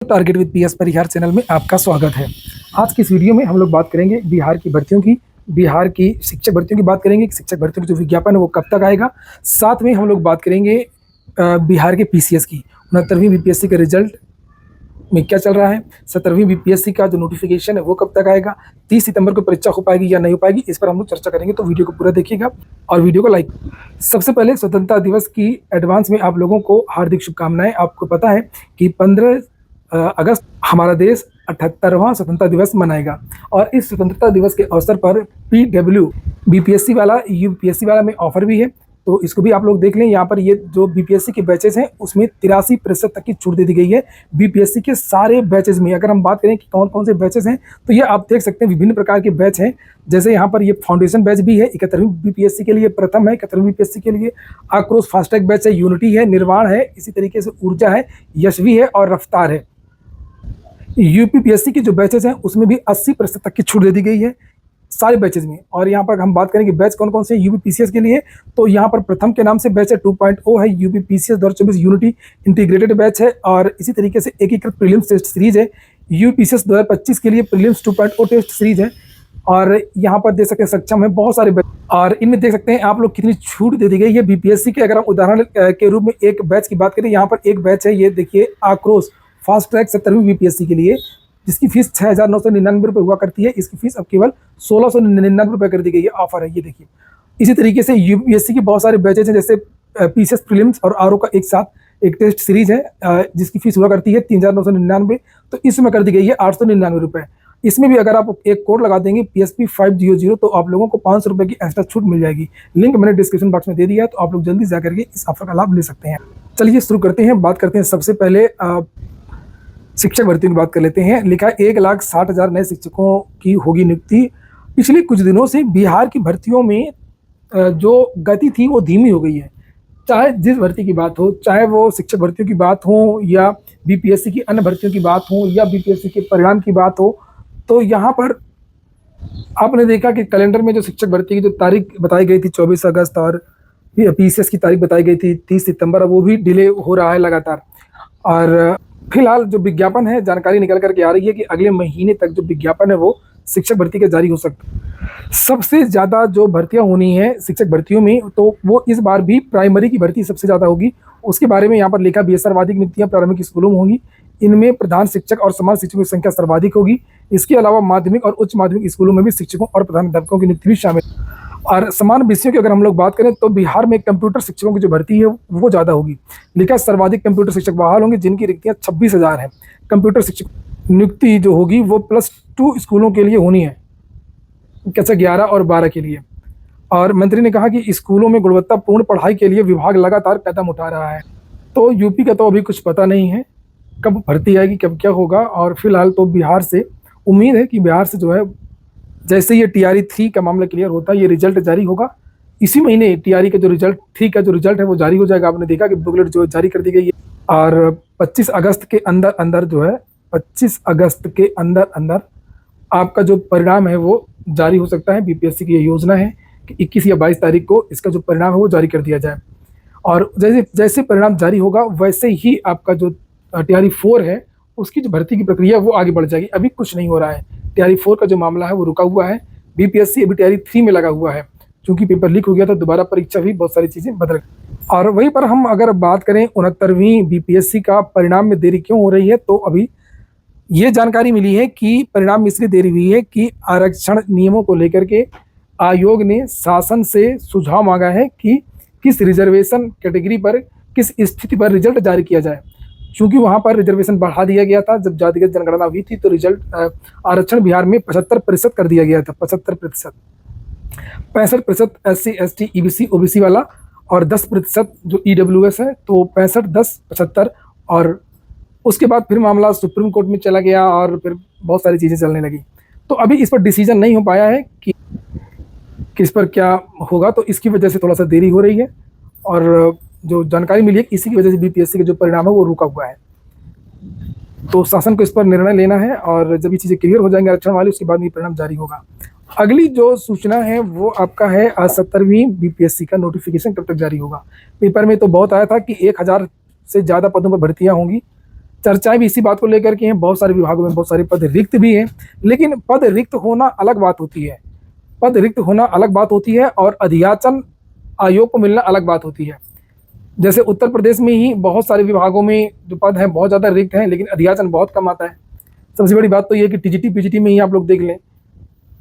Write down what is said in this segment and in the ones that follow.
Target with PS Parihar channel में आपका स्वागत है। आज की इस वीडियो में हम लोग बात करेंगे बिहार की भर्तियों की, बिहार की शिक्षक भर्तियों की बात करेंगे कि शिक्षक भर्तियों की जो विज्ञापन है वो कब तक आएगा। साथ में हम लोग बात करेंगे बिहार के पीसीएस की 69वीं बीपीएससी का रिजल्ट में क्या चल रहा है, 17वीं बीपीएससी का जो नोटिफिकेशन है वो कब तक आएगा, 30 सितंबर को परीक्षा हो पाएगी या नहीं हो पाएगी, इस पर हम लोग चर्चा करेंगे। तो वीडियो को पूरा देखिएगा और वीडियो को लाइक। सबसे पहले स्वतंत्रता दिवस की एडवांस में आप लोगों को हार्दिक शुभकामनाएं। आपको पता है कि 15 अगस्त हमारा देश 78वां स्वतंत्रता दिवस मनाएगा और इस स्वतंत्रता दिवस के अवसर पर पीडब्ल्यू बीपीएससी वाला यूपीएससी वाला में ऑफर भी है, तो इसको भी आप लोग देख लें। यहाँ पर ये जो बीपीएससी के बैचेस हैं उसमें 83% तक की छूट दे दी गई है बीपीएससी के सारे बैचेस में। अगर हम बात करें कि कौन कौन से बैचेस हैं तो ये आप देख सकते हैं, विभिन्न प्रकार के बैच हैं। जैसे यहाँ पर ये फाउंडेशन बैच भी है 71वीं बीपीएससी के लिए, प्रथम है 71वीं बीपीएससी के लिए, आक्रोश फास्टैग बैच है, यूनिटी है, निर्वाण है, इसी तरीके से ऊर्जा है, यशवी है और रफ्तार है। यूपीपीएससी के जो बैचेस हैं उसमें भी 80% तक की छूट दे दी गई है सारे बैचेज में। और यहाँ पर हम बात करेंगे बैच कौन कौन से यूपीपीसीएस के लिए, तो यहाँ पर प्रथम के नाम से बैच है 2.0 है, यूपीपीसीएस 2024 यूनिटी इंटीग्रेटेड बैच है और इसी तरीके से एकीकृत प्रीलिम्स टेस्ट सीरीज है। यूपीसीएस 2025 के लिए प्रीलिम्स 2.0 टेस्ट सीरीज है और यहाँ पर देख सकते हैं सक्षम है बहुत सारे बैच और इनमें देख सकते हैं आप लोग कितनी छूट दे दी गई है बीपीएससी के। अगर हम उदाहरण के रूप में एक बैच की बात करें, यहाँ पर एक बैच है, ये देखिए आक्रोश फास्ट ट्रैक 70वीं बीपीएससी के लिए, जिसकी फीस 6,999 रुपये हुआ करती है, इसकी फीस अब केवल 1,699 रुपये कर दी गई है। ऑफर है ये देखिए। इसी तरीके से यूपीएससी के बहुत सारे बैचेज हैं, जैसे पीसीएस प्रीलिम्स और आरओ का एक साथ एक टेस्ट सीरीज है जिसकी फीस हुआ करती है 3,999, तो इसमें कर दी गई है 899 रुपये। इसमें भी अगर आप एक कोड लगा देंगे PSP 500 तो आप लोगों को 500 रुपये की एक्स्ट्रा छूट मिल जाएगी। लिंक मैंने डिस्क्रिप्शन बॉक्स में दे दिया है, तो आप लोग जल्दी जा करके इस ऑफर का लाभ ले सकते हैं। चलिए शुरू करते हैं, बात करते हैं सबसे पहले शिक्षक भर्तियों की बात कर लेते हैं। लिखा 1,60,000 नए शिक्षकों की होगी नियुक्ति। पिछले कुछ दिनों से बिहार की भर्तियों में जो गति थी वो धीमी हो गई है। चाहे जिस भर्ती की बात हो, चाहे वो शिक्षक भर्तियों की बात हो या बीपीएससी की अन्य भर्तियों की बात हो या बीपीएससी के परिणाम की बात हो, तो यहाँ पर आपने देखा कि कैलेंडर में जो शिक्षक भर्ती की जो तारीख बताई गई थी 24 अगस्त और पीसीएस की तारीख बताई गई थी 30 सितंबर, वो भी डिले हो रहा है लगातार। और फिलहाल जो विज्ञापन है, जानकारी निकल करके आ रही है कि अगले महीने तक जो विज्ञापन है वो शिक्षक भर्ती का जारी हो सकता है। सबसे ज़्यादा जो भर्तियां होनी है शिक्षक भर्तियों में, तो वो इस बार भी प्राइमरी की भर्ती सबसे ज़्यादा होगी। उसके बारे में यहाँ पर लिखा 20 सर्वाधिक नियुक्तियाँ प्रारंभिक स्कूलों में होंगी। इनमें प्रधान शिक्षक और समाज शिक्षकों की संख्या सर्वाधिक होगी। इसके अलावा माध्यमिक और उच्च माध्यमिक स्कूलों में भी शिक्षकों और प्रधान अध्यापकों की नियुक्ति भी शामिल है। और समान विषयों की अगर हम लोग बात करें तो बिहार में कंप्यूटर शिक्षकों की जो भर्ती है वो ज़्यादा होगी। लिखा सर्वाधिक कंप्यूटर शिक्षक बहाल होंगे, जिनकी रिक्तियाँ 26,000 हैं। कंप्यूटर शिक्षक नियुक्ति जो होगी वो +2 स्कूलों के लिए होनी है, कक्षा 11 और 12 के लिए। और मंत्री ने कहा कि स्कूलों में गुणवत्तापूर्ण पढ़ाई के लिए विभाग लगातार कदम उठा रहा है। तो यूपी का तो अभी कुछ पता नहीं है कब भर्ती आएगी, कब क्या होगा। और फिलहाल तो बिहार से उम्मीद है कि बिहार से जो है जैसे ये TRE 3 का मामला क्लियर होता है, ये रिजल्ट जारी होगा इसी महीने। TRE का जो रिजल्ट 3 का जो रिजल्ट है वो जारी हो जाएगा। आपने देखा कि बुकलेट जो जारी कर दी गई है और 25 अगस्त के अंदर जो है 25 अगस्त के अंदर आपका जो परिणाम है वो जारी हो सकता है। बीपीएससी की ये योजना है कि 21 या 22 तारीख को इसका जो परिणाम है वो जारी कर दिया जाए और जैसे जैसे परिणाम जारी होगा वैसे ही आपका जो TRE 4 है उसकी जो भर्ती की प्रक्रिया वो आगे बढ़ जाएगी। अभी कुछ नहीं हो रहा है, TRE 4 का जो मामला है वो रुका हुआ है। बीपीएससी अभी TRE 3 में लगा हुआ है, क्योंकि पेपर लीक हो गया था, दोबारा परीक्षा भी बहुत सारी चीज़ें बदल गई। और वहीं पर हम अगर बात करें 69वीं बीपीएससी का परिणाम में देरी क्यों हो रही है, तो अभी ये जानकारी मिली है कि परिणाम में इसलिए देरी हुई है कि आरक्षण नियमों को लेकर के आयोग ने शासन से सुझाव मांगा है कि किस रिजर्वेशन कैटेगरी पर किस स्थिति पर रिजल्ट जारी किया जाए। क्योंकि वहाँ पर रिजर्वेशन बढ़ा दिया गया था, जब जातिगत जनगणना हुई थी तो रिजल्ट आरक्षण बिहार में 75% कर दिया गया था। 75%, 65% SC ST EBC OBC वाला और 10% जो EWS है, तो 65, 10, 75। और उसके बाद फिर मामला सुप्रीम कोर्ट में चला गया और फिर बहुत सारी चीज़ें चलने लगी। तो अभी इस पर डिसीजन नहीं हो पाया है कि किस पर क्या होगा, तो इसकी वजह से थोड़ा सा देरी हो रही है। और जो जानकारी मिली है इसी की वजह से बीपीएससी का जो परिणाम है वो रुका हुआ है। तो शासन को इस पर निर्णय लेना है और जब ये चीज़ें क्लियर हो जाएंगे आरक्षण वाली, उसके बाद ये परिणाम जारी होगा। अगली जो सूचना है वो आपका है 70वीं बीपीएससी का नोटिफिकेशन कब तक जारी होगा। पेपर में तो बहुत आया था कि 1,000 से ज़्यादा पदों पर भर्तियाँ होंगी, चर्चाएं भी इसी बात को लेकर के हैं। बहुत सारे विभागों में बहुत सारे पद रिक्त भी हैं, लेकिन पद रिक्त होना अलग बात होती है, पद रिक्त होना अलग बात होती है और अधियाचन आयोग को मिलना अलग बात होती है। जैसे उत्तर प्रदेश में ही बहुत सारे विभागों में जो पद हैं बहुत ज़्यादा रिक्त हैं, लेकिन अधियाचन बहुत कम आता है। सबसे बड़ी बात तो ये है कि टीजीटी पीजीटी में ही आप लोग देख लें,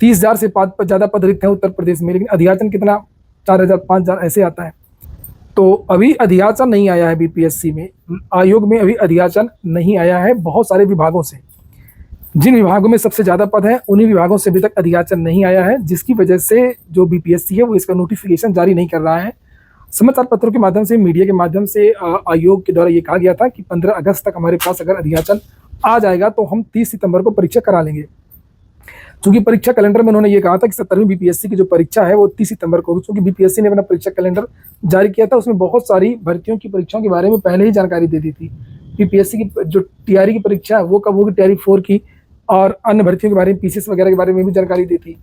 30,000 से ज़्यादा पद रिक्त हैं उत्तर प्रदेश में, लेकिन अधियाचन कितना 4,000 5,000 ऐसे आता है। तो अभी अधियाचन नहीं आया है बीपीएससी में, आयोग में अभी अधियाचन नहीं आया है बहुत सारे विभागों से। जिन विभागों में सबसे ज़्यादा पद हैं उन्हीं विभागों से अभी तक अधियाचन नहीं आया है, जिसकी वजह से जो बीपीएससी है वो इसका नोटिफिकेशन जारी नहीं कर रहा है। समाचार पत्रों के माध्यम से, मीडिया के माध्यम से आयोग के द्वारा ये कहा गया था कि 15 अगस्त तक हमारे पास अगर अधियाचन आ जाएगा तो हम 30 सितंबर को परीक्षा करा लेंगे। चूंकि परीक्षा कैलेंडर में उन्होंने ये कहा था कि 17वीं बीपीएससी की जो परीक्षा है वो 30 सितंबर को होगी। चूंकि बीपीएससी ने अपना परीक्षा कैलेंडर जारी किया था, उसमें बहुत सारी भर्तियों की परीक्षाओं के बारे में पहले ही जानकारी दे दी थी। बीपीएससी की जो टीआरई की परीक्षा है वो कब होगी, टीआरई 4 की, और अन्य भर्तियों के बारे में, पीसीएस वगैरह के बारे में भी जानकारी दी थी।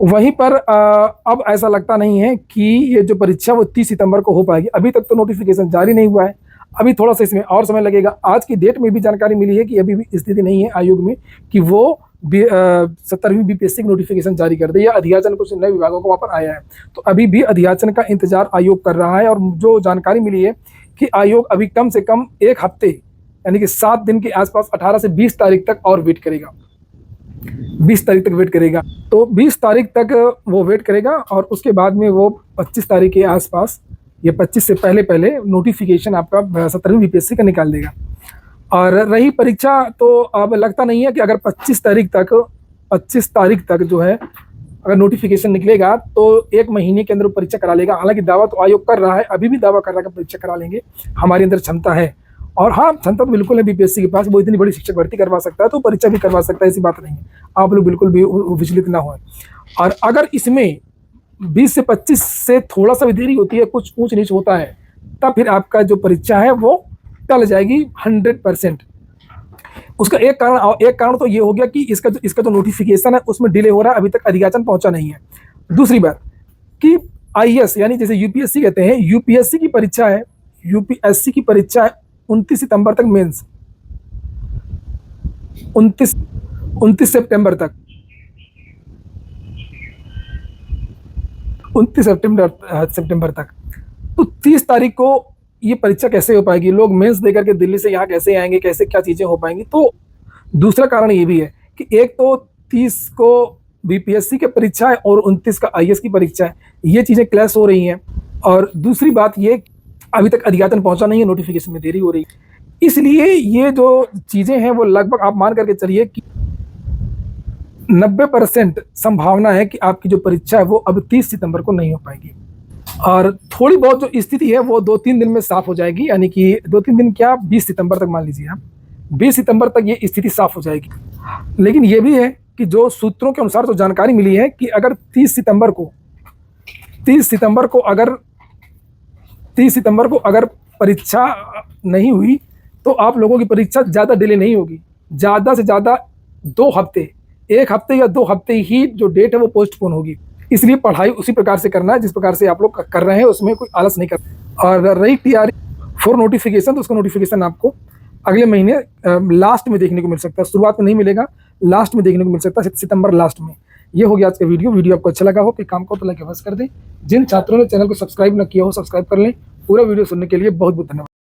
वहीं पर अब ऐसा लगता नहीं है कि ये जो परीक्षा वो 30 सितंबर को हो पाएगी। अभी तक तो नोटिफिकेशन जारी नहीं हुआ है, अभी थोड़ा सा इसमें और समय लगेगा। आज की डेट में भी जानकारी मिली है कि अभी भी स्थिति नहीं है आयोग में कि वो 17वीं बीपीएससी की नोटिफिकेशन जारी कर दे या अधियाचन कुछ नए विभागों को वहाँ पर आया है। तो अभी भी अधियाचन का इंतजार आयोग कर रहा है। और जो जानकारी मिली है कि आयोग अभी कम से कम 1 हफ्ते यानी कि 7 दिन के आसपास 18 से 20 तारीख तक और वेट करेगा, 20 तारीख तक वेट करेगा। तो 20 तारीख तक वो वेट करेगा और उसके बाद में वो 25 तारीख के आसपास या 25 से पहले नोटिफिकेशन आपका 17वीं बीपीएससी का निकाल देगा। और रही परीक्षा, तो अब लगता नहीं है कि अगर 25 तारीख तक जो है अगर नोटिफिकेशन निकलेगा तो 1 महीने के अंदर परीक्षा करा लेगा। हालांकि दावा तो आयोग कर रहा है, अभी भी दावा कर रहा है कि परीक्षा करा लेंगे, हमारे अंदर क्षमता है। और हाँ, क्षमता तो बिल्कुल है बीपीएससी के पास, वो इतनी बड़ी शिक्षक भर्ती करवा सकता है तो परीक्षा भी करवा सकता है, ऐसी बात नहीं है। आप लोग बिल्कुल भी विचलित ना हो। और अगर इसमें 20 से 25 से थोड़ा सा भी देरी होती है, कुछ ऊंच नीच होता है, तब फिर आपका जो परीक्षा है वो टल जाएगी 100%। उसका एक कारण तो ये हो गया कि इसका जो नोटिफिकेशन है उसमें डिले हो रहा है, अभी तक अधियाचन पहुंचा नहीं है। दूसरी बात कि आईएएस यानी जैसे यूपीएससी कहते हैं, यूपीएससी की परीक्षा है, यूपीएससी की परीक्षा है 29 सितंबर तक, मेंस 29 सितंबर तक। तो 30 तारीख को ये परीक्षा कैसे हो पाएगी, लोग मेंस देकर के दिल्ली से यहाँ कैसे आएंगे, कैसे क्या चीज़ें हो पाएंगी। तो दूसरा कारण ये भी है कि एक तो 30 को बीपीएससी की परीक्षा है और 29 का आईएएस की परीक्षा है, ये चीज़ें क्लैश हो रही हैं। और दूसरी बात ये, अभी तक अधियाचन पहुंचा नहीं है, नोटिफिकेशन में देरी हो रही है। इसलिए ये जो चीज़ें हैं वो लगभग आप मान करके चलिए कि 90% संभावना है कि आपकी जो परीक्षा है वो अब 30 सितंबर को नहीं हो पाएगी। और थोड़ी बहुत जो स्थिति है वो 2-3 दिन में साफ हो जाएगी, यानी कि 2-3 दिन क्या, 20 सितंबर तक मान लीजिए आप, 20 सितंबर तक ये स्थिति साफ हो जाएगी। लेकिन ये भी है कि जो सूत्रों के अनुसार जो जानकारी मिली है कि अगर 30 सितंबर को अगर परीक्षा नहीं हुई तो आप लोगों की परीक्षा ज़्यादा डिले नहीं होगी, ज़्यादा से ज़्यादा 2 हफ्ते, 1 हफ्ते या 2 हफ्ते ही जो डेट है वो पोस्टपोन होगी। इसलिए पढ़ाई उसी प्रकार से करना है जिस प्रकार से आप लोग कर रहे हैं, उसमें कोई आलस नहीं करना। और रही टीआरई 4 नोटिफिकेशन, तो उसका नोटिफिकेशन आपको अगले महीने लास्ट में देखने को मिल सकता है, शुरुआत में नहीं मिलेगा, लास्ट में देखने को मिल सकता है, सितंबर लास्ट में। ये हो गया आज का वीडियो आपको अच्छा लगा हो कि काम को तो लाइक अवश्य कर दें। जिन छात्रों ने चैनल को सब्सक्राइब न किया हो सब्सक्राइब कर लें। पूरा वीडियो सुनने के लिए बहुत बहुत धन्यवाद।